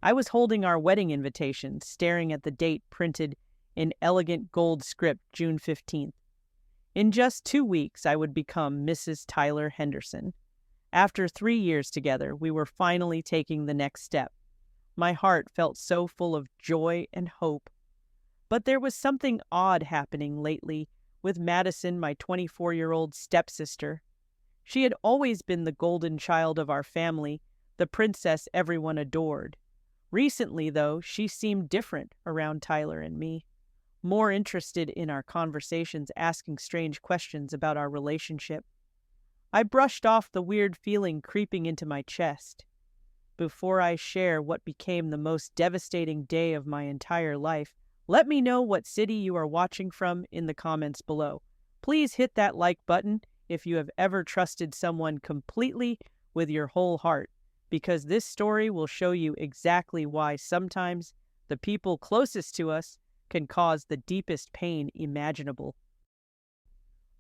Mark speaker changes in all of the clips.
Speaker 1: I was holding our wedding invitation, staring at the date printed in elegant gold script, June 15th. In just 2 weeks, I would become Mrs. Tyler Henderson. After 3 years together, we were finally taking the next step. My heart felt so full of joy and hope. But there was something odd happening lately with Madison, my 24-year-old stepsister. She had always been the golden child of our family, the princess everyone adored. Recently, though, she seemed different around Tyler and me, more interested in our conversations, asking strange questions about our relationship. I brushed off the weird feeling creeping into my chest. Before I share what became the most devastating day of my entire life, let me know what city you are watching from in the comments below. Please hit that like button if you have ever trusted someone completely with your whole heart, because this story will show you exactly why sometimes the people closest to us can cause the deepest pain imaginable.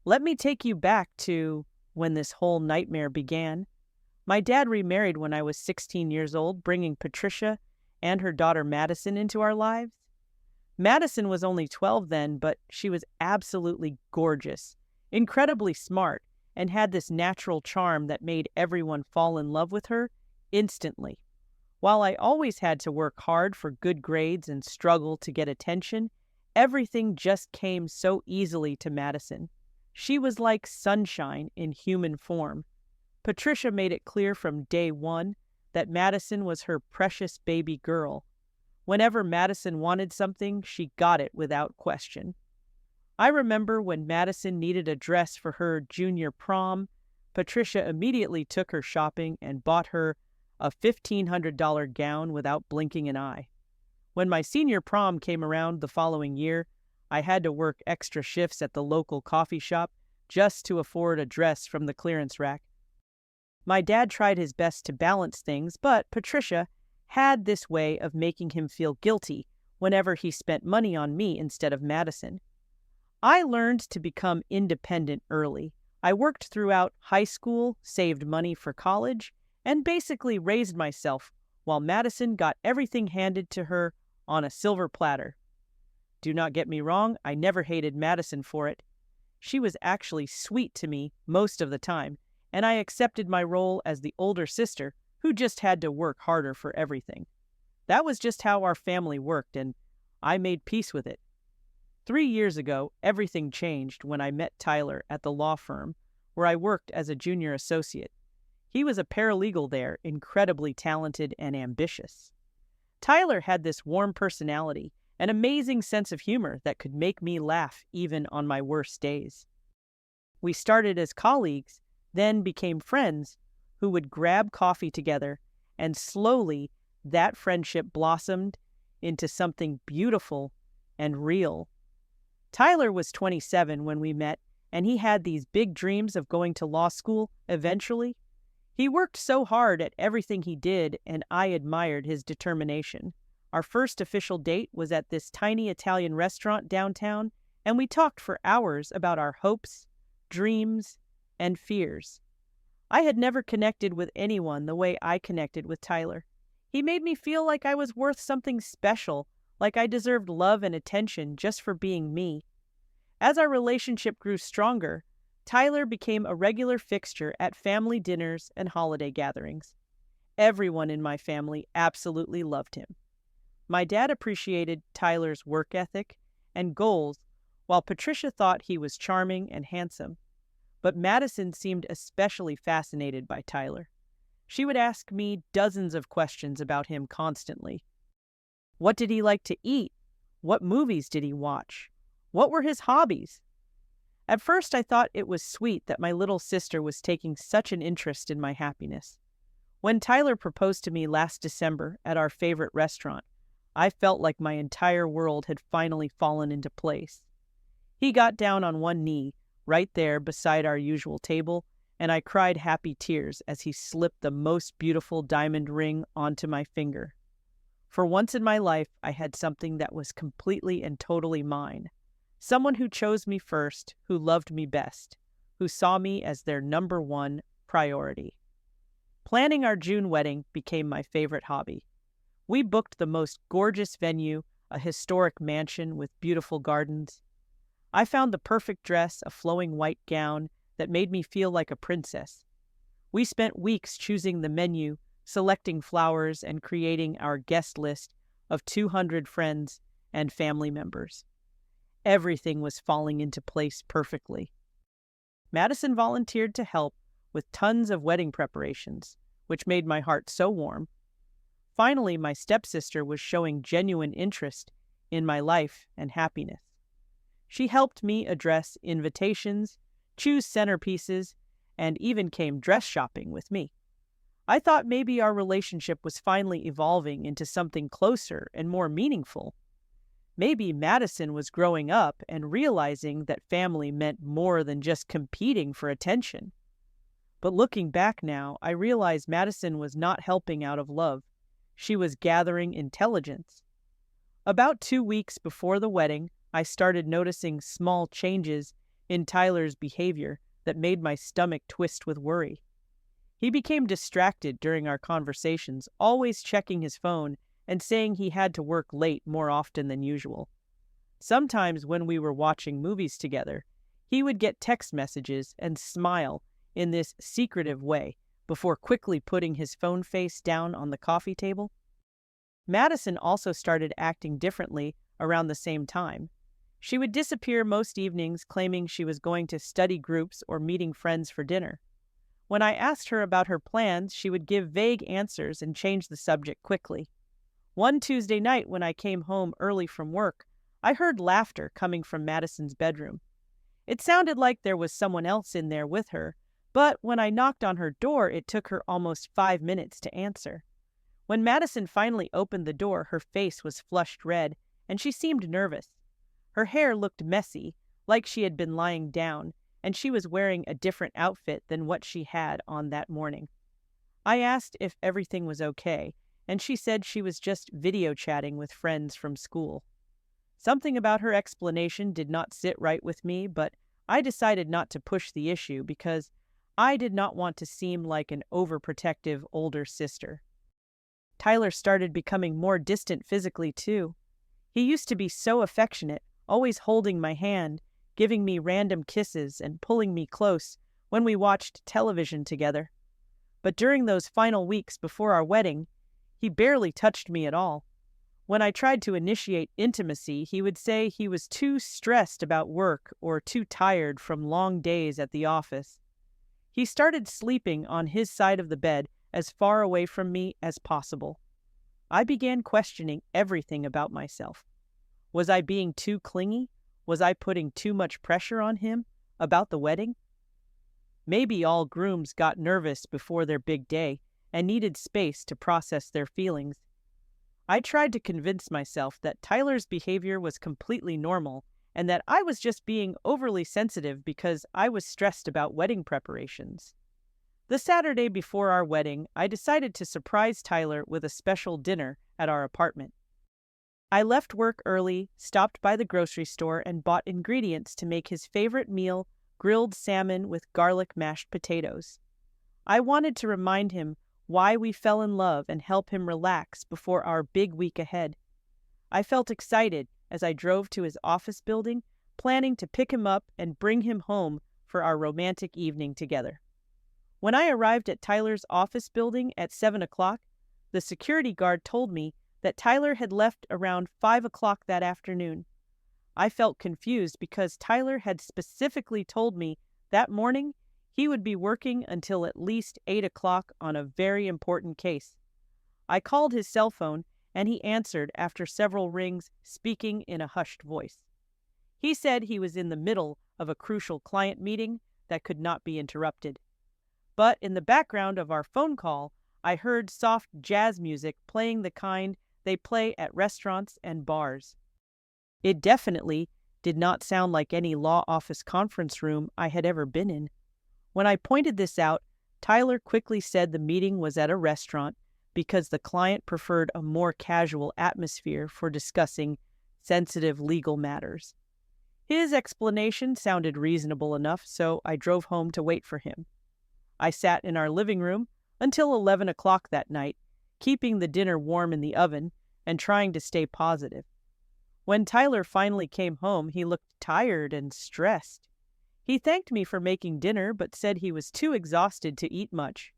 Speaker 1: Let me take you back to when this whole nightmare began. My dad remarried when I was 16 years old, bringing Patricia and her daughter Madison into our lives. Madison was only 12 then, but she was absolutely gorgeous, incredibly smart, and had this natural charm that made everyone fall in love with her instantly. While I always had to work hard for good grades and struggle to get attention, everything just came so easily to Madison. She was like sunshine in human form. Patricia made it clear from day one that Madison was her precious baby girl. Whenever Madison wanted something, she got it without question. I remember when Madison needed a dress for her junior prom, Patricia immediately took her shopping and bought her a $1,500 gown without blinking an eye. When my senior prom came around the following year, I had to work extra shifts at the local coffee shop just to afford a dress from the clearance rack. My dad tried his best to balance things, but Patricia had this way of making him feel guilty whenever he spent money on me instead of Madison. I learned to become independent early. I worked throughout high school, saved money for college, and basically raised myself while Madison got everything handed to her on a silver platter. Do not get me wrong, I never hated Madison for it. She was actually sweet to me most of the time, and I accepted my role as the older sister who just had to work harder for everything. That was just how our family worked, and I made peace with it. 3 years ago, everything changed when I met Tyler at the law firm where I worked as a junior associate. He was a paralegal there, incredibly talented and ambitious. Tyler had this warm personality, an amazing sense of humor that could make me laugh even on my worst days. We started as colleagues, then became friends who would grab coffee together, and slowly that friendship blossomed into something beautiful and real. Tyler was 27 when we met, and he had these big dreams of going to law school eventually. He worked so hard at everything he did, and I admired his determination. Our first official date was at this tiny Italian restaurant downtown, and we talked for hours about our hopes, dreams, and fears. I had never connected with anyone the way I connected with Tyler. He made me feel like I was worth something special, like I deserved love and attention just for being me. As our relationship grew stronger, Tyler became a regular fixture at family dinners and holiday gatherings. Everyone in my family absolutely loved him. My dad appreciated Tyler's work ethic and goals, while Patricia thought he was charming and handsome. But Madison seemed especially fascinated by Tyler. She would ask me dozens of questions about him constantly. What did he like to eat? What movies did he watch? What were his hobbies? At first, I thought it was sweet that my little sister was taking such an interest in my happiness. When Tyler proposed to me last December at our favorite restaurant, I felt like my entire world had finally fallen into place. He got down on one knee, right there beside our usual table, and I cried happy tears as he slipped the most beautiful diamond ring onto my finger. For once in my life, I had something that was completely and totally mine. Someone who chose me first, who loved me best, who saw me as their number one priority. Planning our June wedding became my favorite hobby. We booked the most gorgeous venue, a historic mansion with beautiful gardens. I found the perfect dress, a flowing white gown that made me feel like a princess. We spent weeks choosing the menu, selecting flowers, and creating our guest list of 200 friends and family members. Everything was falling into place perfectly. Madison volunteered to help with tons of wedding preparations, which made my heart so warm. Finally, my stepsister was showing genuine interest in my life and happiness. She helped me address invitations, choose centerpieces, and even came dress shopping with me. I thought maybe our relationship was finally evolving into something closer and more meaningful. Maybe Madison was growing up and realizing that family meant more than just competing for attention. But looking back now, I realize Madison was not helping out of love. She was gathering intelligence. About 2 weeks before the wedding, I started noticing small changes in Tyler's behavior that made my stomach twist with worry. He became distracted during our conversations, always checking his phone and saying he had to work late more often than usual. Sometimes when we were watching movies together, he would get text messages and smile in this secretive way before quickly putting his phone face down on the coffee table. Madison also started acting differently around the same time. She would disappear most evenings, claiming she was going to study groups or meeting friends for dinner. When I asked her about her plans, she would give vague answers and change the subject quickly. One Tuesday night when I came home early from work, I heard laughter coming from Madison's bedroom. It sounded like there was someone else in there with her, but when I knocked on her door, it took her almost 5 minutes to answer. When Madison finally opened the door, her face was flushed red, and she seemed nervous. Her hair looked messy, like she had been lying down, and she was wearing a different outfit than what she had on that morning. I asked if everything was okay, and she said she was just video chatting with friends from school. Something about her explanation did not sit right with me, but I decided not to push the issue because I did not want to seem like an overprotective older sister. Tyler started becoming more distant physically, too. He used to be so affectionate, always holding my hand, giving me random kisses and pulling me close when we watched television together. But during those final weeks before our wedding, he barely touched me at all. When I tried to initiate intimacy, he would say he was too stressed about work or too tired from long days at the office. He started sleeping on his side of the bed as far away from me as possible. I began questioning everything about myself. Was I being too clingy? Was I putting too much pressure on him about the wedding? Maybe all grooms got nervous before their big day and needed space to process their feelings. I tried to convince myself that Tyler's behavior was completely normal and that I was just being overly sensitive because I was stressed about wedding preparations. The Saturday before our wedding, I decided to surprise Tyler with a special dinner at our apartment. I left work early, stopped by the grocery store, and bought ingredients to make his favorite meal, grilled salmon with garlic mashed potatoes. I wanted to remind him why we fell in love and help him relax before our big week ahead. I felt excited as I drove to his office building, planning to pick him up and bring him home for our romantic evening together. When I arrived at Tyler's office building at 7 o'clock, the security guard told me that Tyler had left around 5 o'clock that afternoon. I felt confused because Tyler had specifically told me that morning he would be working until at least 8 o'clock on a very important case. I called his cell phone, and he answered after several rings, speaking in a hushed voice. He said he was in the middle of a crucial client meeting that could not be interrupted. But in the background of our phone call, I heard soft jazz music playing the kind they play at restaurants and bars. It definitely did not sound like any law office conference room I had ever been in. When I pointed this out, Tyler quickly said the meeting was at a restaurant because the client preferred a more casual atmosphere for discussing sensitive legal matters. His explanation sounded reasonable enough, so I drove home to wait for him. I sat in our living room until 11 o'clock that night, keeping the dinner warm in the oven and trying to stay positive. When Tyler finally came home, he looked tired and stressed. He thanked me for making dinner, but said he was too exhausted to eat much.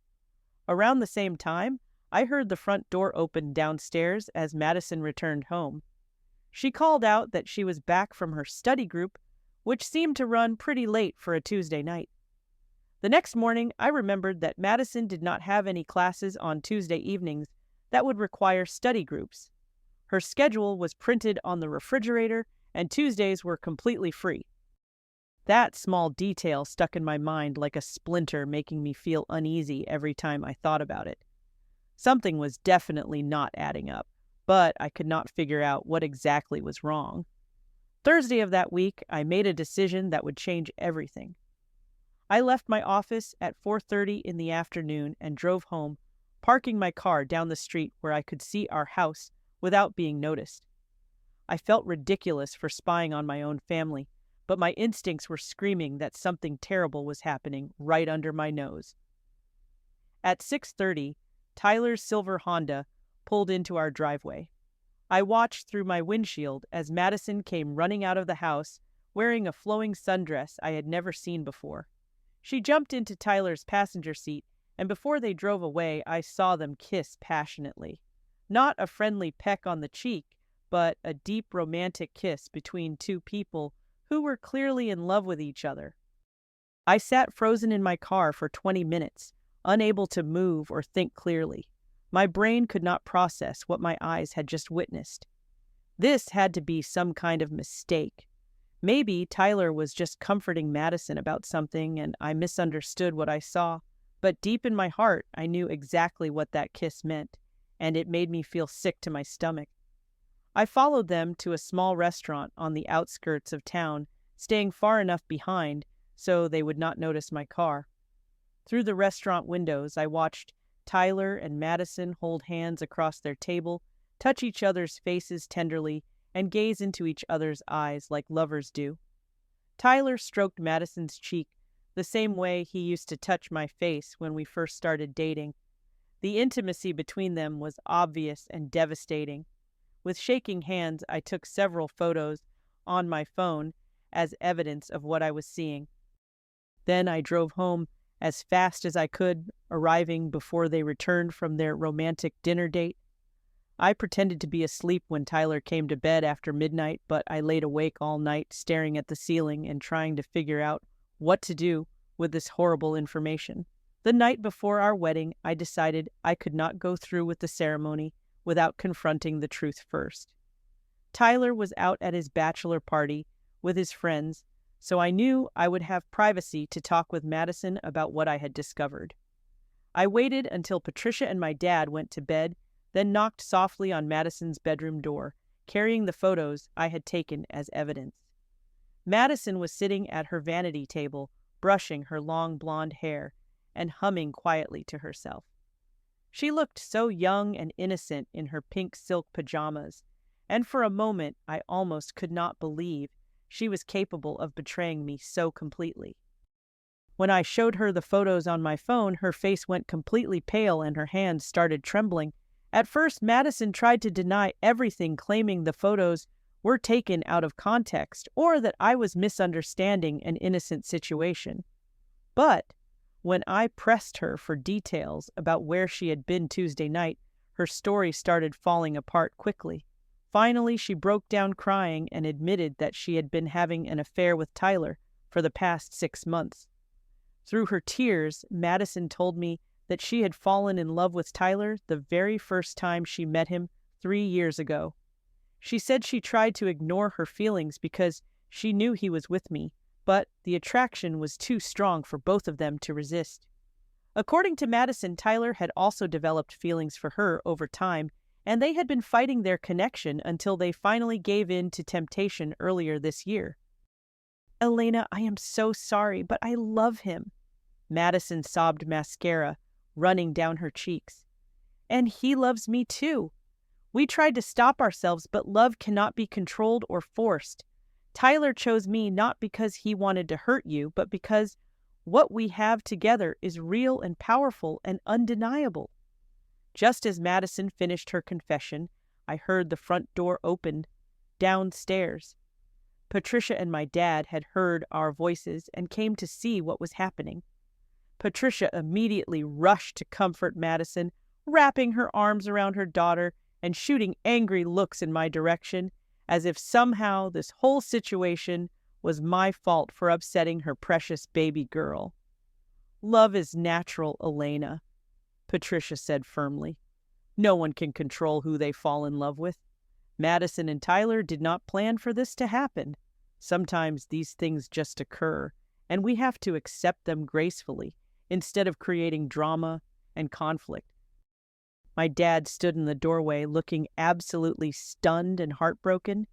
Speaker 1: Around the same time, I heard the front door open downstairs as Madison returned home. She called out that she was back from her study group, which seemed to run pretty late for a Tuesday night. The next morning, I remembered that Madison did not have any classes on Tuesday evenings that would require study groups. Her schedule was printed on the refrigerator, and Tuesdays were completely free. That small detail stuck in my mind like a splinter, making me feel uneasy every time I thought about it. Something was definitely not adding up, but I could not figure out what exactly was wrong. Thursday of that week, I made a decision that would change everything. I left my office at 4:30 in the afternoon and drove home, parking my car down the street where I could see our house without being noticed. I felt ridiculous for spying on my own family, but my instincts were screaming that something terrible was happening right under my nose. At 6:30, Tyler's silver Honda pulled into our driveway. I watched through my windshield as Madison came running out of the house wearing a flowing sundress I had never seen before. She jumped into Tyler's passenger seat, and before they drove away, I saw them kiss passionately. Not a friendly peck on the cheek, but a deep romantic kiss between two people who were clearly in love with each other. I sat frozen in my car for 20 minutes, unable to move or think clearly. My brain could not process what my eyes had just witnessed. This had to be some kind of mistake. Maybe Tyler was just comforting Madison about something and I misunderstood what I saw, but deep in my heart I knew exactly what that kiss meant, and it made me feel sick to my stomach. I followed them to a small restaurant on the outskirts of town, staying far enough behind so they would not notice my car. Through the restaurant windows, I watched Tyler and Madison hold hands across their table, touch each other's faces tenderly, and gaze into each other's eyes like lovers do. Tyler stroked Madison's cheek the same way he used to touch my face when we first started dating. The intimacy between them was obvious and devastating. With shaking hands, I took several photos on my phone as evidence of what I was seeing. Then I drove home as fast as I could, arriving before they returned from their romantic dinner date. I pretended to be asleep when Tyler came to bed after midnight, but I laid awake all night staring at the ceiling and trying to figure out what to do with this horrible information. The night before our wedding, I decided I could not go through with the ceremony without confronting the truth first. Tyler was out at his bachelor party with his friends, so I knew I would have privacy to talk with Madison about what I had discovered. I waited until Patricia and my dad went to bed, then knocked softly on Madison's bedroom door, carrying the photos I had taken as evidence. Madison was sitting at her vanity table, brushing her long blonde hair and humming quietly to herself. She looked so young and innocent in her pink silk pajamas, and for a moment I almost could not believe she was capable of betraying me so completely. When I showed her the photos on my phone, her face went completely pale and her hands started trembling. At first, Madison tried to deny everything, claiming the photos were taken out of context or that I was misunderstanding an innocent situation. But when I pressed her for details about where she had been Tuesday night, her story started falling apart quickly. Finally, she broke down crying and admitted that she had been having an affair with Tyler for the past 6 months. Through her tears, Madison told me that she had fallen in love with Tyler the very first time she met him 3 years ago. She said she tried to ignore her feelings because she knew he was with me, but the attraction was too strong for both of them to resist. According to Madison, Tyler had also developed feelings for her over time, and they had been fighting their connection until they finally gave in to temptation earlier this year. "Elena, I am so sorry, but I love him." Madison sobbed, mascara running down her cheeks. "And he loves me too. We tried to stop ourselves, but love cannot be controlled or forced. Tyler chose me not because he wanted to hurt you, but because what we have together is real and powerful and undeniable." Just as Madison finished her confession, I heard the front door opened downstairs. Patricia and my dad had heard our voices and came to see what was happening. Patricia immediately rushed to comfort Madison, wrapping her arms around her daughter and shooting angry looks in my direction, as if somehow this whole situation was my fault for upsetting her precious baby girl. "Love is natural, Elena," Patricia said firmly. "No one can control who they fall in love with. Madison and Tyler did not plan for this to happen. Sometimes these things just occur, and we have to accept them gracefully instead of creating drama and conflict." My dad stood in the doorway looking absolutely stunned and heartbroken.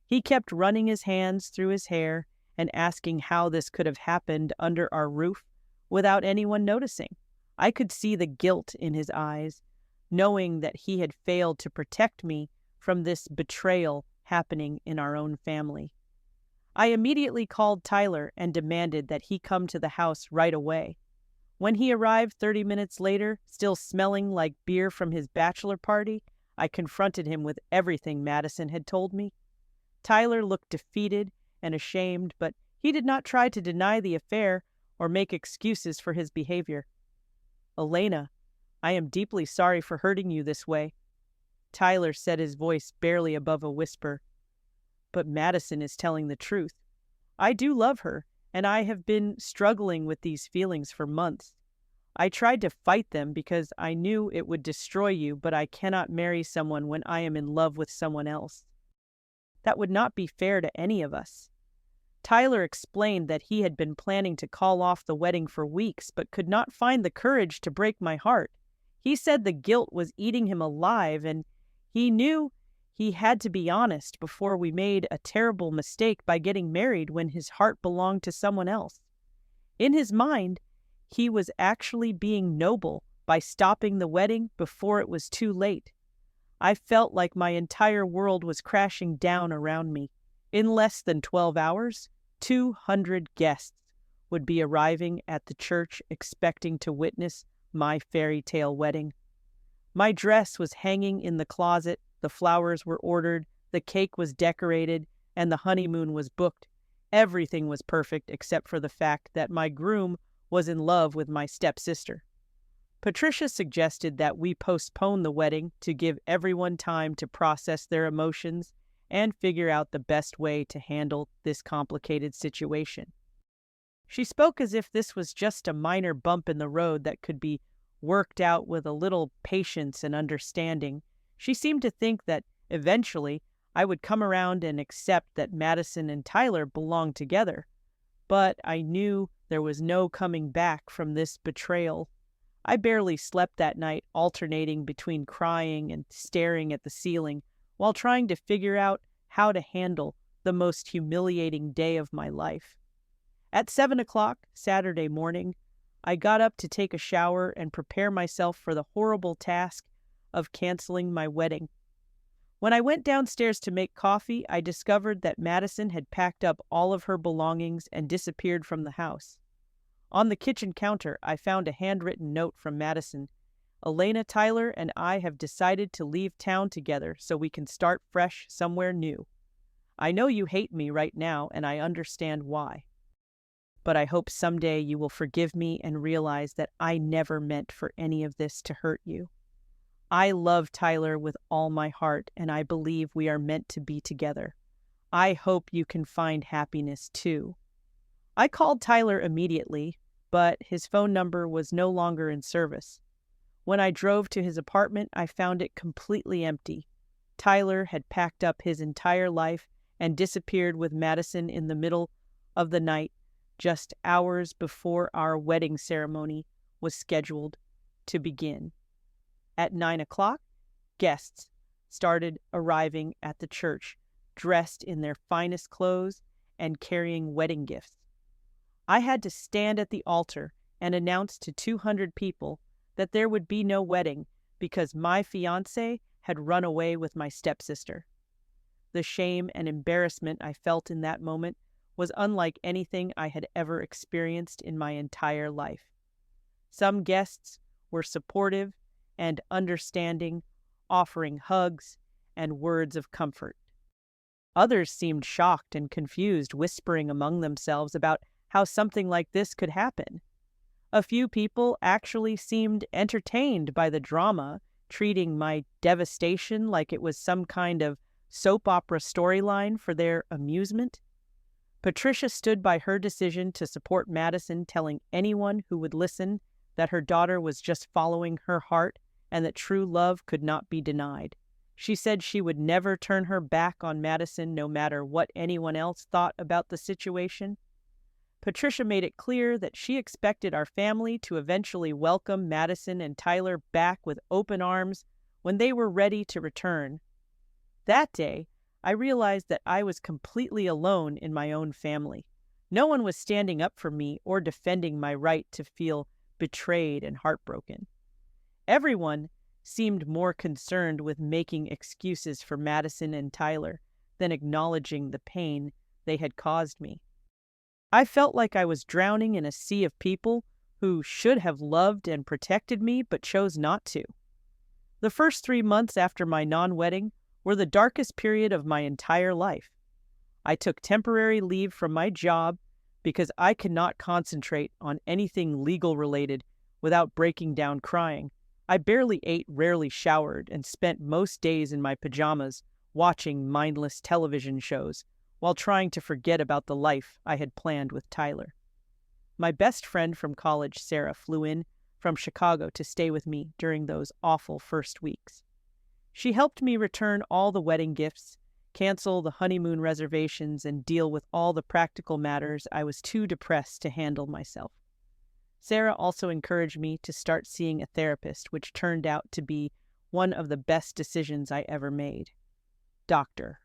Speaker 1: He kept running his hands through his hair and asking how this could have happened under our roof without anyone noticing. I could see the guilt in his eyes, knowing that he had failed to protect me from this betrayal happening in our own family. I immediately called Tyler and demanded that he come to the house right away. When he arrived 30 minutes later, still smelling like beer from his bachelor party, I confronted him with everything Madison had told me. Tyler looked defeated and ashamed, but he did not try to deny the affair or make excuses for his behavior. "Elena, I am deeply sorry for hurting you this way." Tyler said, his voice barely above a whisper. "But Madison is telling the truth. I do love her, and I have been struggling with these feelings for months. I tried to fight them because I knew it would destroy you, but I cannot marry someone when I am in love with someone else. That would not be fair to any of us." Tyler explained that he had been planning to call off the wedding for weeks, but could not find the courage to break my heart. He said the guilt was eating him alive, and he knew he had to be honest before we made a terrible mistake by getting married when his heart belonged to someone else. In his mind, he was actually being noble by stopping the wedding before it was too late. I felt like my entire world was crashing down around me. In less than 12 hours, 200 guests would be arriving at the church expecting to witness my fairy tale wedding. My dress was hanging in the closet, the flowers were ordered, the cake was decorated, and the honeymoon was booked. Everything was perfect except for the fact that my groom was in love with my stepsister. Patricia suggested that we postpone the wedding to give everyone time to process their emotions and figure out the best way to handle this complicated situation. She spoke as if this was just a minor bump in the road that could be worked out with a little patience and understanding. She seemed to think that eventually I would come around and accept that Madison and Tyler belonged together. But I knew there was no coming back from this betrayal. I barely slept that night, alternating between crying and staring at the ceiling while trying to figure out how to handle the most humiliating day of my life. At 7 o'clock Saturday morning, I got up to take a shower and prepare myself for the horrible task of canceling my wedding. When I went downstairs to make coffee, I discovered that Madison had packed up all of her belongings and disappeared from the house. On the kitchen counter, I found a handwritten note from Madison. "Elena, Tyler, and I have decided to leave town together so we can start fresh somewhere new. I know you hate me right now, and I understand why. But I hope someday you will forgive me and realize that I never meant for any of this to hurt you. I love Tyler with all my heart, and I believe we are meant to be together. I hope you can find happiness too." I called Tyler immediately, but his phone number was no longer in service. When I drove to his apartment, I found it completely empty. Tyler had packed up his entire life and disappeared with Madison in the middle of the night, just hours before our wedding ceremony was scheduled to begin. At 9 o'clock, guests started arriving at the church, dressed in their finest clothes and carrying wedding gifts. I had to stand at the altar and announce to 200 people that there would be no wedding because my fiancé had run away with my stepsister. The shame and embarrassment I felt in that moment was unlike anything I had ever experienced in my entire life. Some guests were supportive and understanding, offering hugs and words of comfort. Others seemed shocked and confused, whispering among themselves about how something like this could happen. A few people actually seemed entertained by the drama, treating my devastation like it was some kind of soap opera storyline for their amusement. Patricia stood by her decision to support Madison, telling anyone who would listen that her daughter was just following her heart and that true love could not be denied. She said she would never turn her back on Madison no matter what anyone else thought about the situation. Patricia made it clear that she expected our family to eventually welcome Madison and Tyler back with open arms when they were ready to return. That day, I realized that I was completely alone in my own family. No one was standing up for me or defending my right to feel betrayed and heartbroken. Everyone seemed more concerned with making excuses for Madison and Tyler than acknowledging the pain they had caused me. I felt like I was drowning in a sea of people who should have loved and protected me but chose not to. The first 3 months after my non-wedding were the darkest period of my entire life. I took temporary leave from my job because I could not concentrate on anything legal related without breaking down crying. I barely ate, rarely showered, and spent most days in my pajamas watching mindless television shows while trying to forget about the life I had planned with Tyler. My best friend from college, Sarah, flew in from Chicago to stay with me during those awful first weeks. She helped me return all the wedding gifts, cancel the honeymoon reservations, and deal with all the practical matters I was too depressed to handle myself. Sarah also encouraged me to start seeing a therapist, which turned out to be one of the best decisions I ever made. Dr.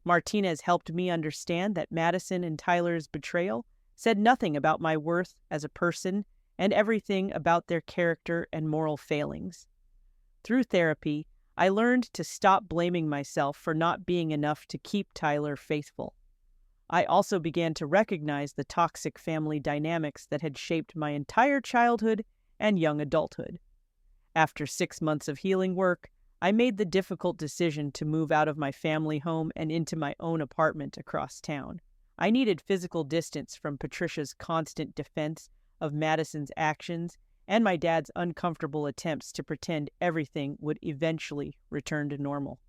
Speaker 1: Martinez helped me understand that Madison and Tyler's betrayal said nothing about my worth as a person and everything about their character and moral failings. Through therapy, I learned to stop blaming myself for not being enough to keep Tyler faithful. I also began to recognize the toxic family dynamics that had shaped my entire childhood and young adulthood. After 6 months of healing work, I made the difficult decision to move out of my family home and into my own apartment across town. I needed physical distance from Patricia's constant defense of Madison's actions and my dad's uncomfortable attempts to pretend everything would eventually return to normal.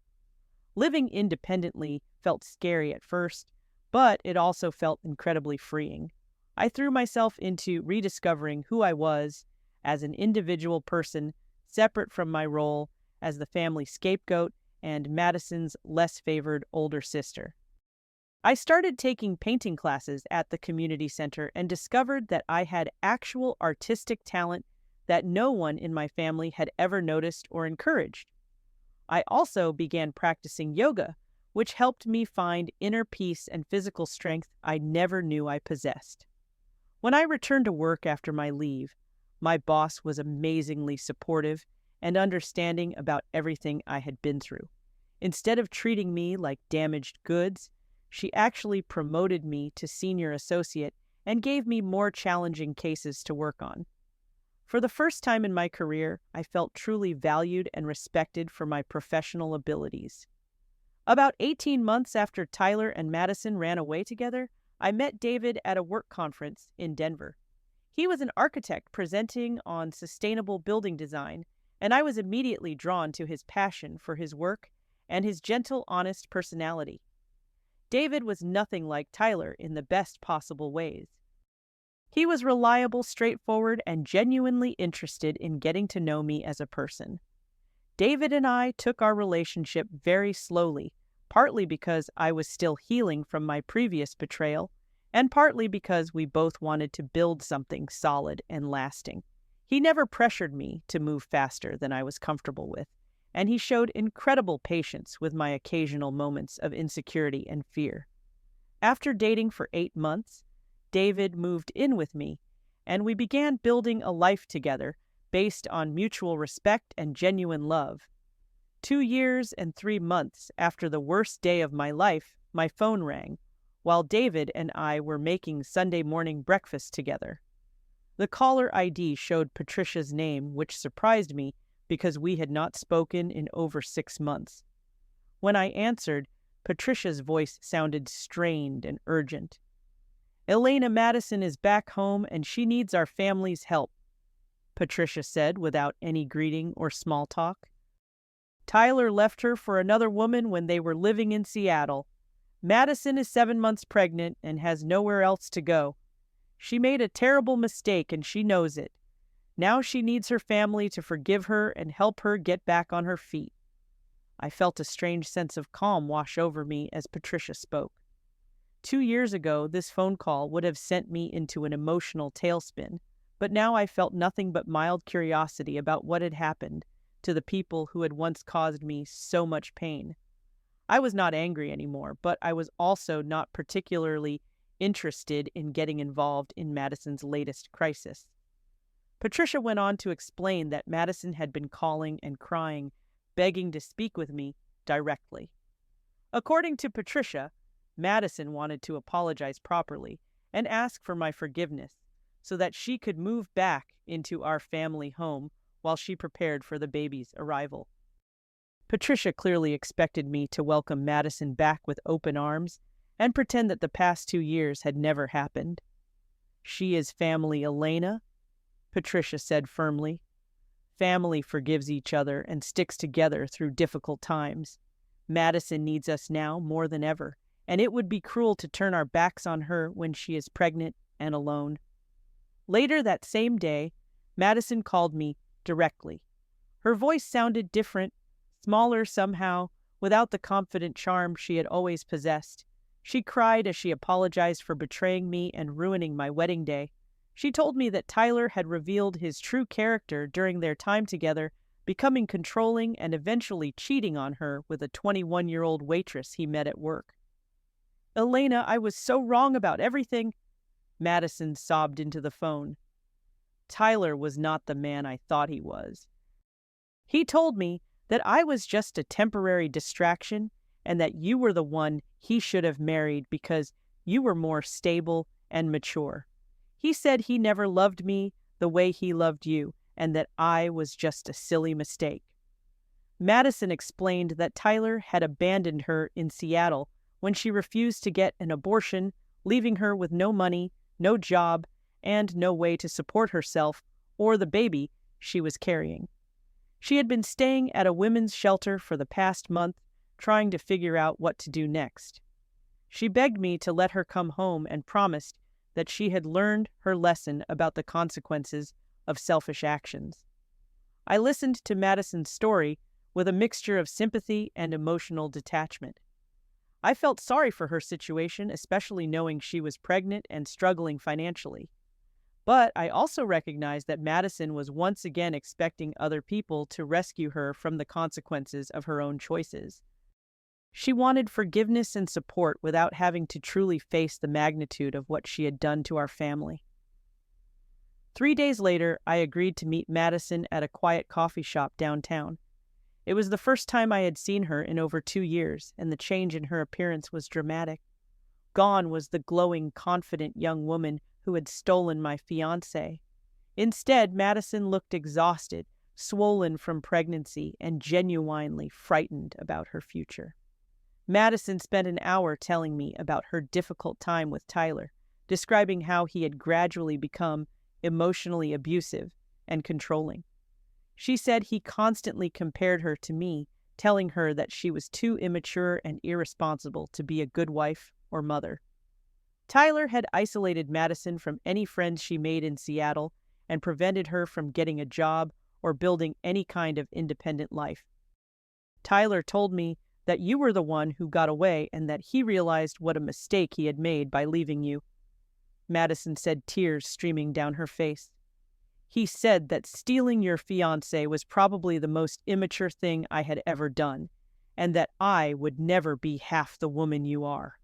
Speaker 1: Living independently felt scary at first, but it also felt incredibly freeing. I threw myself into rediscovering who I was as an individual person, separate from my role as the family scapegoat and Madison's less favored older sister. I started taking painting classes at the community center and discovered that I had actual artistic talent that no one in my family had ever noticed or encouraged. I also began practicing yoga, which helped me find inner peace and physical strength I never knew I possessed. When I returned to work after my leave, my boss was amazingly supportive and understanding about everything I had been through. Instead of treating me like damaged goods, she actually promoted me to senior associate and gave me more challenging cases to work on. For the first time in my career, I felt truly valued and respected for my professional abilities. About 18 months after Tyler and Madison ran away together, I met David at a work conference in Denver. He was an architect presenting on sustainable building design, and I was immediately drawn to his passion for his work and his gentle, honest personality. David was nothing like Tyler in the best possible ways. He was reliable, straightforward, and genuinely interested in getting to know me as a person. David and I took our relationship very slowly, partly because I was still healing from my previous betrayal, and partly because we both wanted to build something solid and lasting. He never pressured me to move faster than I was comfortable with, and he showed incredible patience with my occasional moments of insecurity and fear. After dating for 8 months, David moved in with me, and we began building a life together based on mutual respect and genuine love. 2 years and 3 months after the worst day of my life, my phone rang, while David and I were making Sunday morning breakfast together. The caller ID showed Patricia's name, which surprised me because we had not spoken in over 6 months. When I answered, Patricia's voice sounded strained and urgent. "Elena Madison is back home and she needs our family's help," Patricia said without any greeting or small talk. "Tyler left her for another woman when they were living in Seattle. Madison is 7 months pregnant and has nowhere else to go. She made a terrible mistake and she knows it. Now she needs her family to forgive her and help her get back on her feet." I felt a strange sense of calm wash over me as Patricia spoke. 2 years ago, this phone call would have sent me into an emotional tailspin, but now I felt nothing but mild curiosity about what had happened to the people who had once caused me so much pain. I was not angry anymore, but I was also not particularly interested in getting involved in Madison's latest crisis. Patricia went on to explain that Madison had been calling and crying, begging to speak with me directly. According to Patricia, Madison wanted to apologize properly and ask for my forgiveness so that she could move back into our family home while she prepared for the baby's arrival. Patricia clearly expected me to welcome Madison back with open arms and pretend that the past 2 years had never happened. "She is family, Elena," Patricia said firmly. "Family forgives each other and sticks together through difficult times. Madison needs us now more than ever, and it would be cruel to turn our backs on her when she is pregnant and alone." Later that same day, Madison called me directly. Her voice sounded different, smaller somehow, without the confident charm she had always possessed. She cried as she apologized for betraying me and ruining my wedding day. She told me that Tyler had revealed his true character during their time together, becoming controlling and eventually cheating on her with a 21-year-old waitress he met at work. "Elena, I was so wrong about everything," Madison sobbed into the phone. "Tyler was not the man I thought he was. He told me that I was just a temporary distraction and that you were the one he should have married because you were more stable and mature. He said he never loved me the way he loved you and that I was just a silly mistake." Madison explained that Tyler had abandoned her in Seattle when she refused to get an abortion, leaving her with no money, no job, and no way to support herself or the baby she was carrying. She had been staying at a women's shelter for the past month, trying to figure out what to do next. She begged me to let her come home and promised that she had learned her lesson about the consequences of selfish actions. I listened to Madison's story with a mixture of sympathy and emotional detachment. I felt sorry for her situation, especially knowing she was pregnant and struggling financially. But I also recognized that Madison was once again expecting other people to rescue her from the consequences of her own choices. She wanted forgiveness and support without having to truly face the magnitude of what she had done to our family. 3 days later, I agreed to meet Madison at a quiet coffee shop downtown. It was the first time I had seen her in over 2 years, and the change in her appearance was dramatic. Gone was the glowing, confident young woman who had stolen my fiancé. Instead, Madison looked exhausted, swollen from pregnancy, and genuinely frightened about her future. Madison spent an hour telling me about her difficult time with Tyler, describing how he had gradually become emotionally abusive and controlling. She said he constantly compared her to me, telling her that she was too immature and irresponsible to be a good wife or mother. Tyler had isolated Madison from any friends she made in Seattle and prevented her from getting a job or building any kind of independent life. "Tyler told me that you were the one who got away and that he realized what a mistake he had made by leaving you," Madison said, tears streaming down her face. "He said that stealing your fiancé was probably the most immature thing I had ever done, and that I would never be half the woman you are."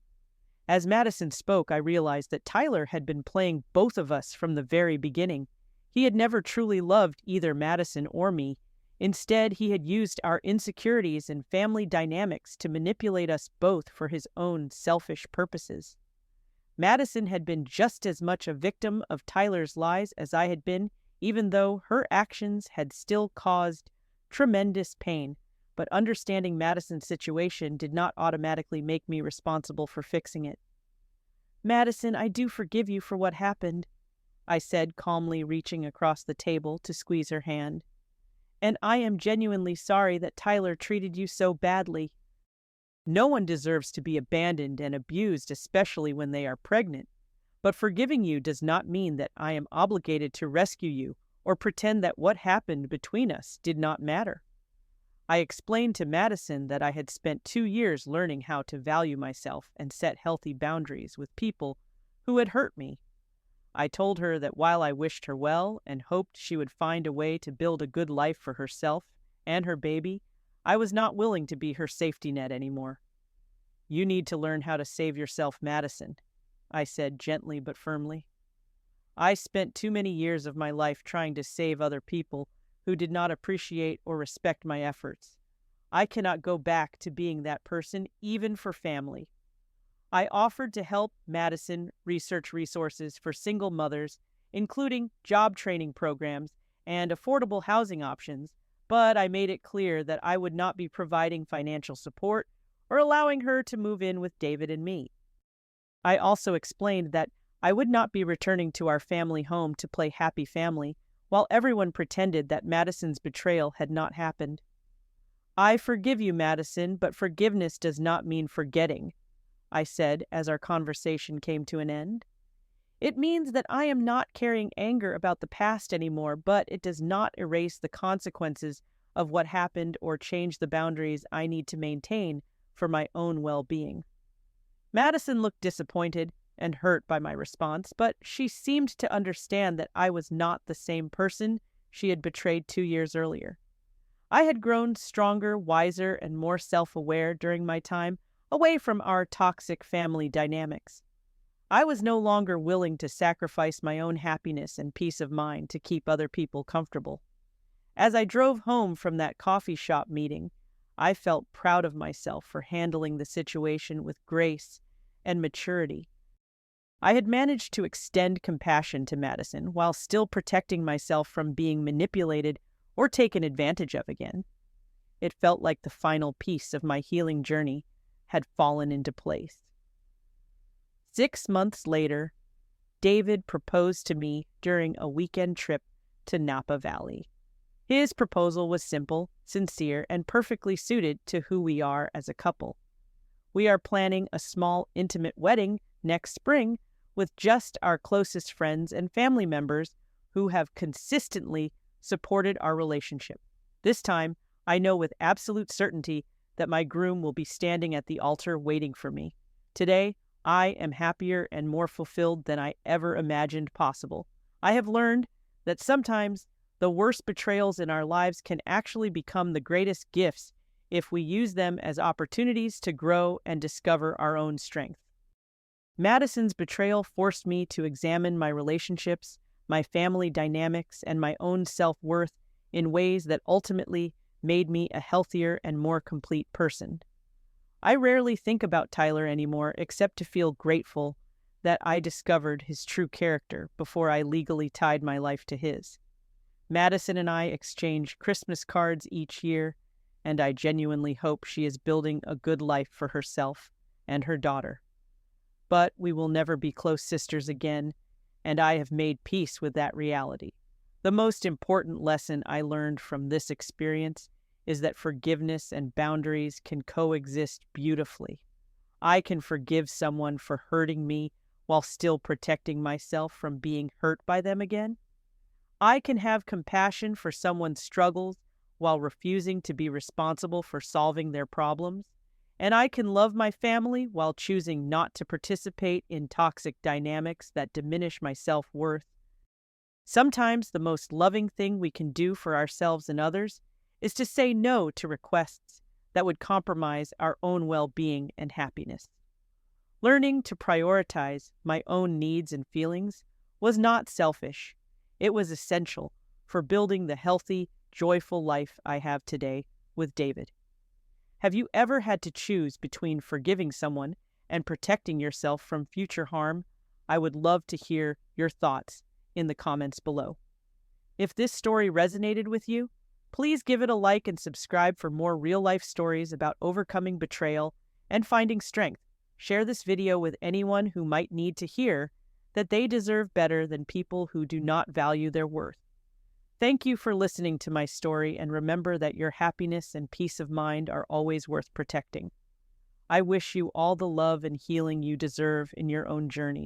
Speaker 1: As Madison spoke, I realized that Tyler had been playing both of us from the very beginning. He had never truly loved either Madison or me. Instead, he had used our insecurities and family dynamics to manipulate us both for his own selfish purposes. Madison had been just as much a victim of Tyler's lies as I had been, even though her actions had still caused tremendous pain, but understanding Madison's situation did not automatically make me responsible for fixing it. "Madison, I do forgive you for what happened," I said, calmly reaching across the table to squeeze her hand. "And I am genuinely sorry that Tyler treated you so badly. No one deserves to be abandoned and abused, especially when they are pregnant. But forgiving you does not mean that I am obligated to rescue you or pretend that what happened between us did not matter." I explained to Madison that I had spent 2 years learning how to value myself and set healthy boundaries with people who had hurt me. I told her that while I wished her well and hoped she would find a way to build a good life for herself and her baby, I was not willing to be her safety net anymore. "You need to learn how to save yourself, Madison," I said gently but firmly. I spent too many years of my life trying to save other people who did not appreciate or respect my efforts. I cannot go back to being that person, even for family. I offered to help Madison research resources for single mothers, including job training programs and affordable housing options, but I made it clear that I would not be providing financial support or allowing her to move in with David and me. I also explained that I would not be returning to our family home to play happy family while everyone pretended that Madison's betrayal had not happened. "I forgive you, Madison, but forgiveness does not mean forgetting," I said as our conversation came to an end. "It means that I am not carrying anger about the past anymore, but it does not erase the consequences of what happened or change the boundaries I need to maintain for my own well-being." Madison looked disappointed and hurt by my response, but she seemed to understand that I was not the same person she had betrayed 2 years earlier. I had grown stronger, wiser, and more self-aware during my time away from our toxic family dynamics. I was no longer willing to sacrifice my own happiness and peace of mind to keep other people comfortable. As I drove home from that coffee shop meeting, I felt proud of myself for handling the situation with grace and maturity. I had managed to extend compassion to Madison while still protecting myself from being manipulated or taken advantage of again. It felt like the final piece of my healing journey had fallen into place. 6 months later, David proposed to me during a weekend trip to Napa Valley. His proposal was simple, sincere, and perfectly suited to who we are as a couple. We are planning a small, intimate wedding next spring with just our closest friends and family members who have consistently supported our relationship. This time, I know with absolute certainty that my groom will be standing at the altar waiting for me. Today, I am happier and more fulfilled than I ever imagined possible. I have learned that sometimes the worst betrayals in our lives can actually become the greatest gifts if we use them as opportunities to grow and discover our own strength. Madison's betrayal forced me to examine my relationships, my family dynamics, and my own self-worth in ways that ultimately made me a healthier and more complete person. I rarely think about Tyler anymore except to feel grateful that I discovered his true character before I legally tied my life to his. Madison and I exchange Christmas cards each year, and I genuinely hope she is building a good life for herself and her daughter. But we will never be close sisters again, and I have made peace with that reality. The most important lesson I learned from this experience is that forgiveness and boundaries can coexist beautifully. I can forgive someone for hurting me while still protecting myself from being hurt by them again. I can have compassion for someone's struggles while refusing to be responsible for solving their problems. And I can love my family while choosing not to participate in toxic dynamics that diminish my self-worth. Sometimes the most loving thing we can do for ourselves and others is to say no to requests that would compromise our own well-being and happiness. Learning to prioritize my own needs and feelings was not selfish. It was essential for building the healthy, joyful life I have today with David. Have you ever had to choose between forgiving someone and protecting yourself from future harm? I would love to hear your thoughts in the comments below. If this story resonated with you, Please give it a like and subscribe for more real-life stories about overcoming betrayal and finding strength. Share this video with anyone who might need to hear that they deserve better than people who do not value their worth. Thank you for listening to my story, and remember that your happiness and peace of mind are always worth protecting. I wish you all the love and healing you deserve in your own journeys.